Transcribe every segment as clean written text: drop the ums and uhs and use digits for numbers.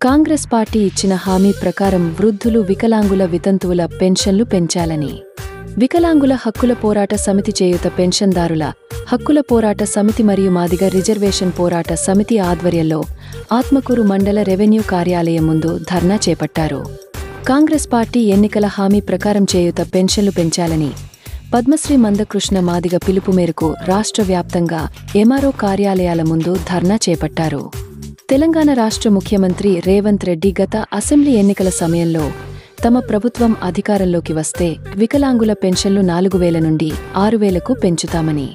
Congress party ఇచ్చిన హామీ ప్రకారం వృద్ధులు, వికలాంగుల, వితంతువుల పెన్షన్లు పెంచాలని వికలాంగుల హక్కుల పోరాట సమితి, చేయూత పెన్షన్దారుల హక్కుల పోరాట సమితి మరియు మాదిగ రిజర్వేషన్ పోరాట సమితి ఆధ్వర్యంలో ఆత్మకూరు మండల రెవెన్యూ కార్యాలయం ముందు ధర్నా చేపట్టారు. కాంగ్రెస్ పార్టీ ఎన్నికల హామీ ప్రకారం చేయూత పెన్షన్లు పెంచాలని పద్మశ్రీ మందకృష్ణ మాదిగ పిలుపు మేరకు రాష్ట్ర వ్యాప్తంగా ఎంఆర్ఓ కార్యాలయాల ముందు ధర్నా చేపట్టారు. తెలంగాణ రాష్ట్ర ముఖ్యమంత్రి రేవంత్ రెడ్డి గత అసెంబ్లీ ఎన్నికల సమయంలో తమ ప్రభుత్వం అధికారంలోకి వస్తే వికలాంగుల పెన్షన్లు 4,000 నుండి 6,000కు పెంచుతామని,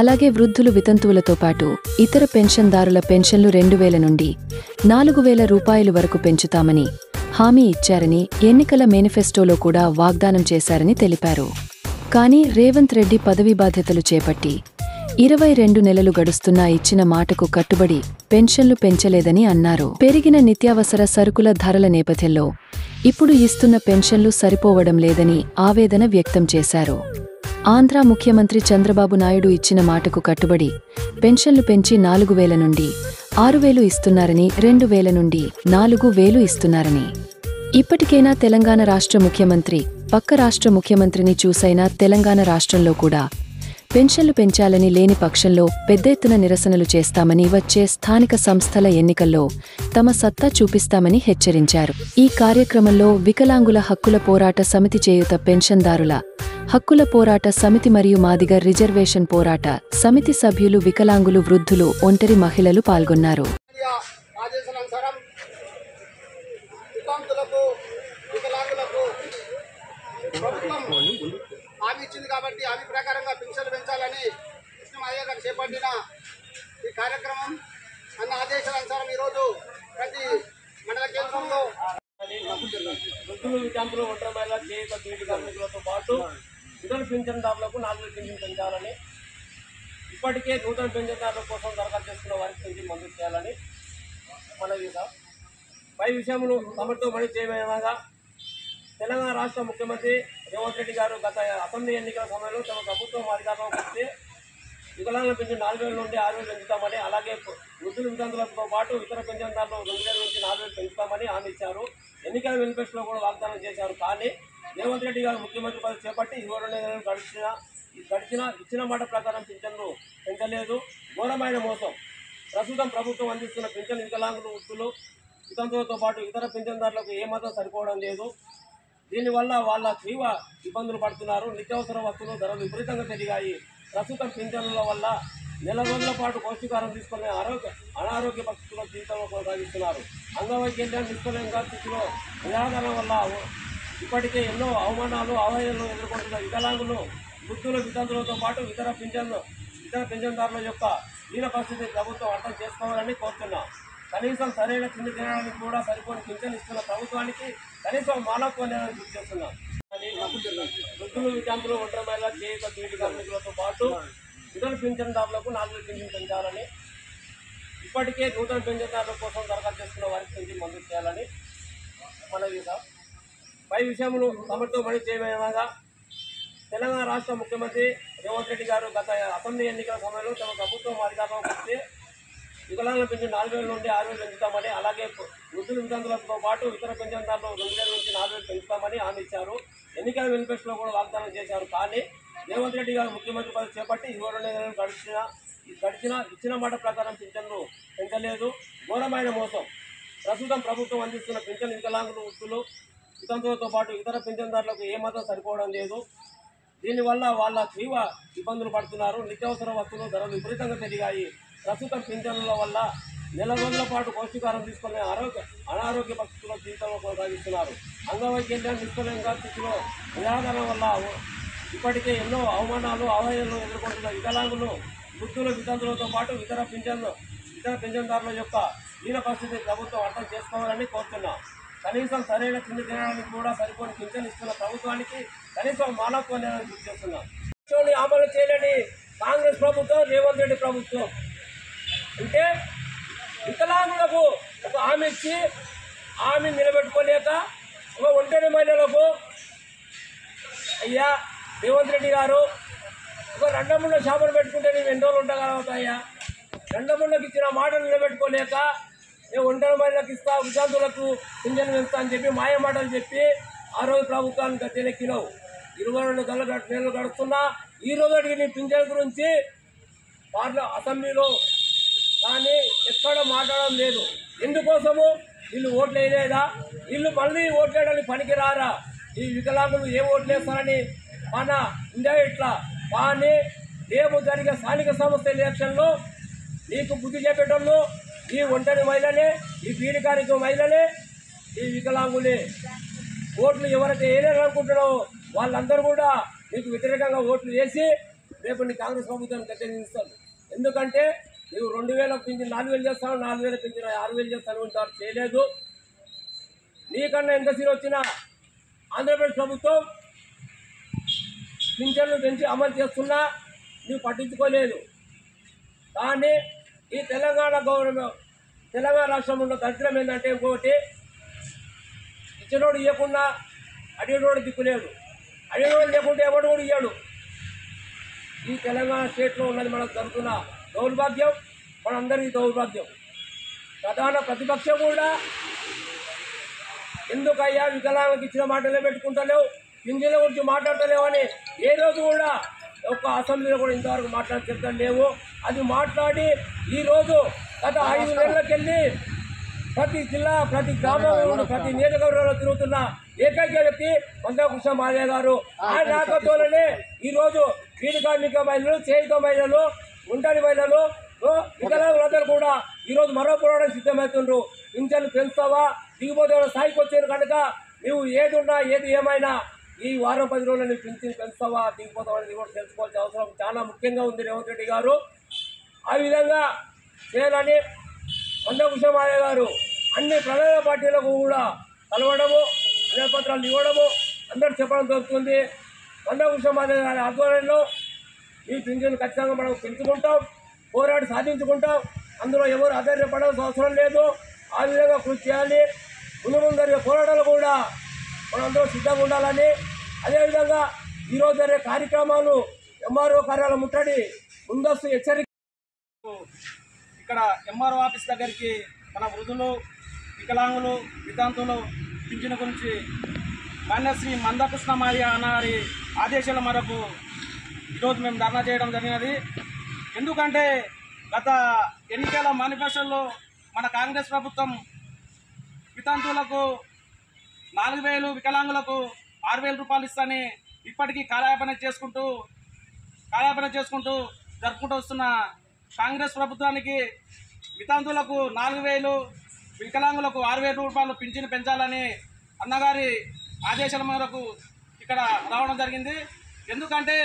అలాగే వృద్ధులు, వితంతువులతో పాటు ఇతర పెన్షన్దారుల పెన్షన్లు 2,000 నుండి 4,000 రూపాయలు వరకు పెంచుతామని హామీ ఇచ్చారని ఎన్నికల మేనిఫెస్టోలో కూడా వాగ్దానం చేశారని తెలిపారు. కానీ రేవంత్ రెడ్డి పదవీ బాధ్యతలు చేపట్టి 22 నెలలు గడుస్తున్నా ఇచ్చిన మాటకు కట్టుబడి పెన్షన్లు పెంచలేదని అన్నారు. పెరిగిన నిత్యావసర సరుకుల ధరల నేపథ్యంలో ఇప్పుడు ఇస్తున్న పెన్షన్లు సరిపోవడం లేదని ఆవేదన వ్యక్తం చేశారు. ఆంధ్ర ముఖ్యమంత్రి చంద్రబాబు నాయుడు ఇచ్చిన మాటకు కట్టుబడి పెన్షన్లు పెంచి 4,000 నుండి 6,000 ఇస్తున్నారని, 2,000 నుండి 4,000 ఇస్తున్నారని, ఇప్పటికైనా తెలంగాణ రాష్ట్ర ముఖ్యమంత్రి పక్క రాష్ట్ర ముఖ్యమంత్రిని చూసైనా తెలంగాణ రాష్ట్రంలో కూడా పెన్షన్లు పెంచాలని, లేని పక్షంలో పెద్ద ఎత్తున నిరసనలు చేస్తామని, వచ్చే స్థానిక సంస్థల ఎన్నికల్లో తమ సత్తా చూపిస్తామని హెచ్చరించారు. ఈ కార్యక్రమంలో వికలాంగుల హక్కుల పోరాట సమితి, చేయూత పెన్షన్దారుల హక్కుల పోరాట సమితి మరియు మాదిగ రిజర్వేషన్ పోరాట సమితి సభ్యులు, వికలాంగులు, వృద్ధులు, ఒంటరి మహిళలు పాల్గొన్నారు. హామీ ఇచ్చింది కాబట్టి హామీ ప్రకారంగా పెన్షన్లు పెంచాలని కృష్ణమయ్య గారు చేపట్టిన ఈ కార్యక్రమం అన్న ఆదేశానుసారం ఈరోజు ప్రతి మండల కేంద్రంలో వృద్ధులు, వితంతులు, ఒంటరి మహిళల చేయూత బీడీ కార్మికులతో పాటు ఇతర పెన్షన్దారులకు 4,000 పెన్షన్ పెంచాలని, ఇప్పటికే నూతన పెన్షన్దారుల కోసం దరఖాస్తు చేసుకున్న వారికి పెన్షన్ మంజూరు చేయాలని మనవి సార్. పై విషయంలో తమతో మళ్ళీ చేయమనగా తెలంగాణ రాష్ట్ర ముఖ్యమంత్రి రేవంత్ రెడ్డి గారు గత అసెంబ్లీ ఎన్నికల సమయంలో తమ ప్రభుత్వం అధికారంలోకి వస్తే వికలాంగుల పెన్షన్ 4,000 నుండి 6,000 పెంచుతామని, అలాగే వృద్ధులు, వితంతులతో పాటు ఇతర పెన్షన్దారులు 2,000 నుంచి 4,000 పెంచుతామని హామీ ఇచ్చారు. ఎన్నికల మేనిఫెస్టోలో కూడా వాగ్దానం చేశారు. కానీ రేవంత్ రెడ్డి గారు ముఖ్యమంత్రి పదవి చేపట్టి 22 నెలలు గడిచినా ఇచ్చిన మాట ప్రకారం పింఛన్లు పెంచలేదు. ఘోరమైన మోసం. ప్రస్తుతం ప్రభుత్వం అందిస్తున్న పింఛన్ వికలాంగులు, వృద్ధులు, వితంతులతో పాటు ఇతర పెన్షన్దారులకు ఏమాత్రం సరిపోవడం లేదు. దీనివల్ల వాళ్ళ తీవ్ర ఇబ్బందులు పడుతున్నారు. నిత్యావసర వస్తువులు ధరలు విపరీతంగా పెరిగాయి. ప్రస్తుతం పింఛన్ల వల్ల నెల రోజుల పాటు పౌష్టికారం తీసుకునే అనారోగ్య పరిస్థితుల్లో జీవితంలో కొనసాగిస్తున్నారు. అంగవైకల్యాన్ని తీసుకోలేని స్థితిలో నిరాకరణ వల్ల ఇప్పటికే ఎన్నో అవమానాలు, అవహేళనలు ఎదుర్కొంటున్న వికలాంగులు, వృద్ధులు, వితంతులతో పాటు ఇతర పెన్షన్దారుల యొక్క దీన పరిస్థితి ప్రభుత్వం అర్థం చేసుకోవాలని కోరుతున్నాం. కనీసం సరైన తిండి తినడానికి కూడా సరిపోని పింఛన్ ఇస్తున్న ప్రభుత్వానికి కనీసం మానవత్వాన్ని గుర్తు చేస్తున్నాం. వృద్ధులు, వితంతులు, ఒంటరి మహిళల చేయూత బీడీ కార్మికులతో పాటు ఇతర పెన్షన్దారులకు 4,000 పెన్షన్ పెంచాలని, ఇప్పటికే నూతన పెన్షన్దారుల కోసం దరఖాస్తు చేసుకున్న వారికి పెన్షన్ మంజూరు చేయాలని మనవి సార్. పై విషయంలో తమతో మళ్ళీ చేయమనగా తెలంగాణ రాష్ట్ర ముఖ్యమంత్రి రేవంత్ రెడ్డి గారు గత అసెంబ్లీ ఎన్నికల సమయంలో తమ ప్రభుత్వం అధికారంలోకి వస్తే వికలాంగుల పెన్షన్ 4,000 నుండి 6,000 పెంచుతామని, అలాగే వృద్ధులు, వితంతులతో పాటు ఇతర పెన్షన్దారులు 2,000 నుంచి 4,000 పెంచుతామని హామీ ఇచ్చారు. ఎన్నికల మేనిఫెస్టోలో కూడా వాగ్దానం చేశారు. కానీ రేవంత్ రెడ్డి గారు ముఖ్యమంత్రి పదవి చేపట్టి 22 నెలలు గడిచినా ఇచ్చిన మాట ప్రకారం పింఛన్లు పెంచలేదు. ఘోరమైన మోసం. ప్రస్తుతం ప్రభుత్వం అందిస్తున్న పింఛన్ వికలాంగులు, వృద్ధులు, వితంతులతో పాటు ఇతర పెన్షన్దారులకు ఏమాత్రం సరిపోవడం లేదు. దీనివల్ల వాళ్ళ తీవ్ర ఇబ్బందులు పడుతున్నారు. నిత్యావసర వస్తువులు ధరలు విపరీతంగా పెరిగాయి. ప్రస్తుతం పింఛన్ల వల్ల నెల రోజుల పాటు పౌష్టికారం తీసుకునే అనారోగ్య పరిస్థితుల్లో జీవితంలో కొనసాగిస్తున్నారు. అంగవైకల్యాన్ని తీసుకోలేని స్థితిలో నిరాకరణ వల్ల ఇప్పటికే ఎన్నో అవమానాలు, అవహేళనలు ఎదుర్కొంటున్న వికలాంగులు, వృద్ధులు, వితంతులతో పాటు ఇతర పెన్షన్దారుల యొక్క దీన పరిస్థితి ప్రభుత్వం అర్థం చేసుకోవాలని కోరుతున్నాం. కనీసం సరైన తిండి తినడానికి కూడా సరిపోని పింఛన్ ఇస్తున్న ప్రభుత్వానికి కనీసం మానవత్వాన్ని గుర్తు చేస్తున్నాం. అమలు చేయలేని కాంగ్రెస్ ప్రభుత్వం, రేవంత్ రెడ్డి ప్రభుత్వం అంటే వికలాంగులకు ఒక హామీ ఇచ్చి హామీ నిలబెట్టుకోలేక ఒక ఒంటరి మహిళలకు అయ్యా రేవంత్ రెడ్డి గారు ఒక రెండముండ షాపులు పెట్టుకుంటే నేను ఎన్ని రోజులు ఉండగలుగుతాయ్యా, రెండముండకి ఇచ్చిన మాటలు నిలబెట్టుకోలేక నేను ఒంటరి మహిళలకు ఇస్తా, విద్యార్థులకు పింఛను పెంచుతా అని చెప్పి మాయ మాటలు చెప్పి ఆ రోజు ప్రభుత్వాన్ని గద్దెనెక్కినావు. 22 నెలలు గడుస్తున్నా ఈ రోజు అడిగి నీ పింఛన్ గురించి అసెంబ్లీలో కానీ ఎక్కడ మాట్లాడడం లేదు. ఎందుకోసము? వీళ్ళు ఓట్లు వేయలేదా? వీళ్ళు మళ్ళీ ఓట్లు వేయడానికి పనికిరారా? ఈ వికలాంగులు ఏ ఓట్లు వేస్తారని మన ఇండియా ఇట్లా కానీ రేపు జరిగే స్థానిక సంస్థ ఎలక్షన్లో నీకు బుద్ధి చెప్పేటోళ్ళు ఈ ఒంటరి మహిళలే, ఈ బీడి కార్మిక మహిళలే, ఈ వికలాంగులే. ఓట్లు ఎవరైతే వేయాలనుకుంటున్నారో వాళ్ళందరూ కూడా నీకు వ్యతిరేకంగా ఓట్లు వేసి రేపు నీ కాంగ్రెస్ ప్రభుత్వాన్ని గద్దెనిస్తారు. ఎందుకంటే నువ్వు 2000 పింఛన్ 4000 చేస్తాను, 4000 పింఛన్ 6000 చేస్తాను ఇంతవరకు చేయలేదు. నీకన్నా ఎంత సీరు వచ్చినా ఆంధ్రప్రదేశ్ ప్రభుత్వం పింఛన్లు పెంచి అమలు చేస్తున్నా నువ్వు పట్టించుకోలేదు. కానీ ఈ తెలంగాణ రాష్ట్రంలో ఉన్న దరిద్రం ఏంటంటే ఇంకొకటి, ఇచ్చినోడు ఇవ్వకుండా అడిగినోడు దిక్కులేడు, అడిగినోడు లేకుంటే ఎవడు కూడా ఇయ్యాడు. ఈ తెలంగాణ స్టేట్లో ఉన్నది మనకు జరుగుతున్న దౌర్భాగ్యం, మనందరికీ దౌర్భాగ్యం. ప్రధాన ప్రతిపక్షం కూడా ఎందుకయ్యా వికలాంగులకు ఇచ్చిన మాటలే పెట్టుకుంటలేవు, పింఛన్ల గురించి మాట్లాడతలేవు అని ఏ రోజు కూడా ఒక్క అసెంబ్లీలో కూడా ఇంతవరకు మాట్లాడి లేవు. అది మాట్లాడి ఈరోజు గత 5 నెలలకెళ్ళి ప్రతి జిల్లా, ప్రతి గ్రామంలో, ప్రతి నియోజకవర్గంలో తిరుగుతున్న ఏకైక వ్యక్తి మందాకృష్ణ మాదిగ గారు. ఆయన నాయకత్వంలోనే ఈరోజు బీడి కార్మిక మహిళలు, చేయుత మహిళలు, ఒంటరి మహిళలు, వికలాంగులందరూ కూడా ఈరోజు మరో పోరాటం సిద్ధమవుతుండ్రు. పింఛన్లు పెంచుతావా, దిగిపోతే స్థాయికి వచ్చారు కనుక నువ్వు ఏది ఉన్నా ఏది ఏమైనా ఈ వారం 10 రోజులు నువ్వు పింఛన్ పెంచుతావా, దిగిపోతావా అనేది కూడా తెలుసుకోవాల్సిన అవసరం చాలా ముఖ్యంగా ఉంది రేవంత్ రెడ్డి గారు. ఆ విధంగా చేయాలని మందాకృష్ణ మాదిగ గారు అన్ని ప్రధాన పార్టీలకు కూడా కలవడము, వినతిపత్రాలు ఇవ్వడము అందరూ చెప్పడం జరుగుతుంది. మందాకృష్ణ మాదిగ గారి ఆధ్వర్యంలో ఈ పింఛన్ ఖచ్చితంగా మనం పెంచుకుంటాం, పోరాడి సాధించుకుంటాం. అందులో ఎవరు ఆధారపడాల్సిన అవసరం లేదు. ఆ విధంగా కృషి చేయాలి. ముందు జరిగే పోరాటాలు కూడా మనందరూ సిద్ధంగా ఉండాలని, అదేవిధంగా ఈరోజు జరిగే కార్యక్రమాలు ఎంఆర్ఓ కార్యాలయం ముట్టడి ముందస్తు హెచ్చరిక. ఇక్కడ ఎంఆర్ఓ ఆఫీస్ దగ్గరికి మన వృద్ధులు, వికలాంగులు, వితంతువులు పింఛను గురించి మాన్యశ్రీ మందాకృష్ణ మాదిగ గారి ఆదేశాల మేరకు ఈరోజు మేము ధర్నా చేయడం జరిగినది. ఎందుకంటే గత ఎన్నికల మేనిఫెస్టోలో మన కాంగ్రెస్ ప్రభుత్వం వితంతువులకు 4000, వికలాంగులకు 6000 రూపాయలు ఇస్తానని ఇప్పటికీ కాలయాపన చేసుకుంటూ జరుపుకుంటూ వస్తున్న కాంగ్రెస్ ప్రభుత్వానికి వితంతువులకు 4000, వికలాంగులకు 6000 రూపాయలు పింఛను పెంచాలని అన్నగారి ఆదేశాల మేరకు ఇక్కడ రావడం జరిగింది. ఎందుకంటే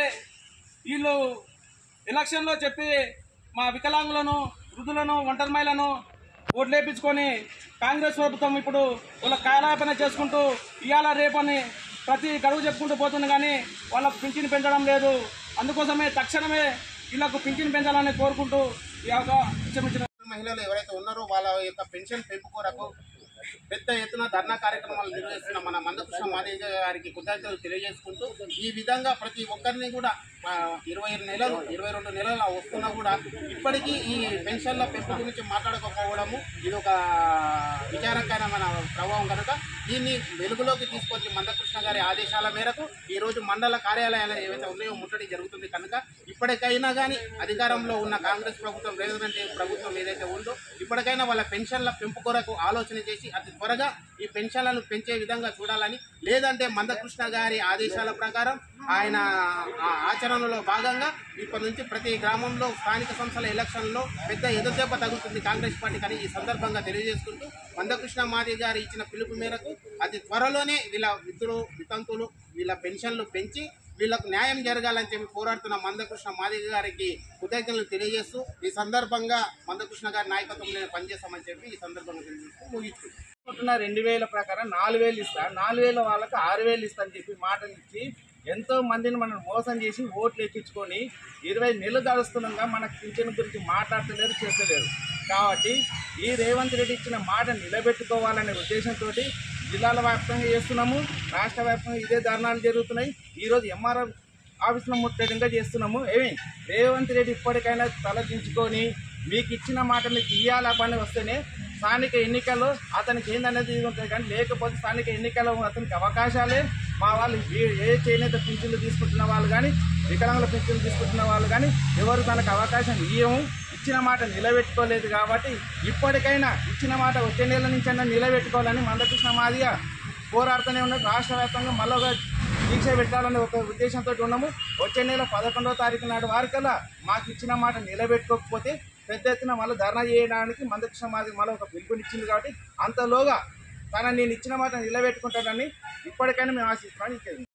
వీళ్ళు ఎలక్షన్లో చెప్పి మా వికలాంగులను, వృద్ధులను, ఒంటరి మహిళలను ఓట్లేపించుకొని కాంగ్రెస్ ప్రభుత్వం ఇప్పుడు వాళ్ళ కాలయాపన చేసుకుంటూ ఇవాళ రేపని ప్రతి గడువు చెప్పుకుంటూ పోతుంది. కానీ వాళ్ళకు పింఛను పెంచడం లేదు. అందుకోసమే తక్షణమే వీళ్ళకు పింఛను పెంచాలని కోరుకుంటూ ఈ అవకాశం మహిళలు ఎవరైతే ఉన్నారో వాళ్ళ యొక్క పెన్షన్ పెంపు కొరకు పెద్ద ఎత్తున ధర్నా కార్యక్రమాలు నిర్వహిస్తున్న మన మందాకృష్ణ మాదిగ గారికి కృతజ్ఞతలు తెలియజేసుకుంటూ ఈ విధంగా ప్రతి ఒక్కరిని కూడా 22 నెలలు వస్తున్నా కూడా ఇప్పటికీ ఈ పెన్షన్ల పెంపు గురించి మాట్లాడకపోవడము ఇది ఒక విచారకరమైన ప్రభావం కనుక దీన్ని వెలుగులోకి తీసుకొచ్చి మందాకృష్ణ గారి ఆదేశాల మేరకు ఈరోజు మండల కార్యాలయాలు ఏవైతే ఉన్నాయో ముట్టడి జరుగుతుంది. కనుక ఇప్పటికైనా కానీ అధికారంలో ఉన్న కాంగ్రెస్ ప్రభుత్వం, రేవంత్ రెడ్డి ప్రభుత్వం ఏదైతే ఉందో ఇప్పటికైనా వాళ్ళ పెన్షన్ల పెంపు కొరకు ఆలోచన చేసి అతి త్వరగా ఈ పెన్షన్లను పెంచే విధంగా చూడాలని, లేదంటే మందాకృష్ణ గారి ఆదేశాల ప్రకారం ఆయన ఆచరణలో భాగంగా ఇప్పటి నుంచి ప్రతి గ్రామంలో స్థానిక సంస్థల ఎలక్షన్లో పెద్ద ఎదురుదెబ్బ తగ్గుతుంది కాంగ్రెస్ పార్టీ కానీ ఈ సందర్భంగా తెలియజేసుకుంటూ మందాకృష్ణ మాదిగ గారు ఇచ్చిన పిలుపు మేరకు అతి త్వరలోనే వీళ్ళ వితంతులు వీళ్ళ పెన్షన్లు పెంచి వీళ్ళకు న్యాయం జరగాలని చెప్పి పోరాడుతున్న మందాకృష్ణ మాదిగ గారికి కృతజ్ఞతలు తెలియజేస్తూ ఈ సందర్భంగా మందాకృష్ణ గారి నాయకత్వంలో పనిచేస్తామని చెప్పి ఈ సందర్భంగా తెలియజేస్తూ ముగిస్తుంది. అనుకుంటున్న 2000 ప్రకారం 4000 ఇస్తా, 4000 వాళ్ళకి 6000 ఇస్తా అని చెప్పి మాటలు ఇచ్చి ఎంతో మందిని మనం మోసం చేసి ఓట్లు ఎక్కించుకొని 20 నెలలు గడుస్తుండగా మనకు పింఛన్ గురించి మాట్లాడతలేరు, చేస్తలేరు. కాబట్టి ఈ రేవంత్ రెడ్డి ఇచ్చిన మాట నిలబెట్టుకోవాలనే ఉద్దేశంతో జిల్లాల వ్యాప్తంగా చేస్తున్నాము, రాష్ట్ర వ్యాప్తంగా ఇదే ధర్నాలు జరుగుతున్నాయి. ఈరోజు ఎంఆర్ఓ ఆఫీసులో ముట్టడిగా చేస్తున్నాము. రేవంత్ రెడ్డి ఇప్పటికైనా తలదించుకొని మీకు ఇచ్చిన మాట మీకు ఇయ్యాల పని వస్తేనే స్థానిక ఎన్నికల్లో అతనికి ఏందనేది ఉంటుంది. కానీ లేకపోతే స్థానిక ఎన్నికల్లో అతనికి అవకాశాలే మా వాళ్ళు ఏ చేనేత పింఛన్లు తీసుకుంటున్న వాళ్ళు కానీ వికలాంగుల పింఛన్లు తీసుకుంటున్న వాళ్ళు కానీ ఎవరు తనకు అవకాశం ఇవ్వము. ఇచ్చిన మాట నిలబెట్టుకోలేదు. కాబట్టి ఇప్పటికైనా ఇచ్చిన మాట వచ్చే నెల నుంచి అన్న నిలబెట్టుకోవాలని మందకృష్ణ మాదిగా పోరాడుతూనే ఉన్నారు. రాష్ట్ర వ్యాప్తంగా మళ్ళీ దీక్ష పెట్టాలనే ఒక ఉద్దేశంతో ఉన్నాము. వచ్చే నెల 11వ తారీఖు నాడు వారికల్లా మాకు ఇచ్చిన మాట నిలబెట్టుకోకపోతే పెద్ద ఎత్తున మళ్ళీ ధర్నా చేయడానికి మందకృష్ణ మాదిగ మళ్ళీ ఒక పిలుపునిచ్చింది. కాబట్టి అంతలోగా నేను ఇచ్చిన మాట నిలబెట్టుకుంటానని ఇప్పటికైనా మేము ఆశిస్తున్నాం.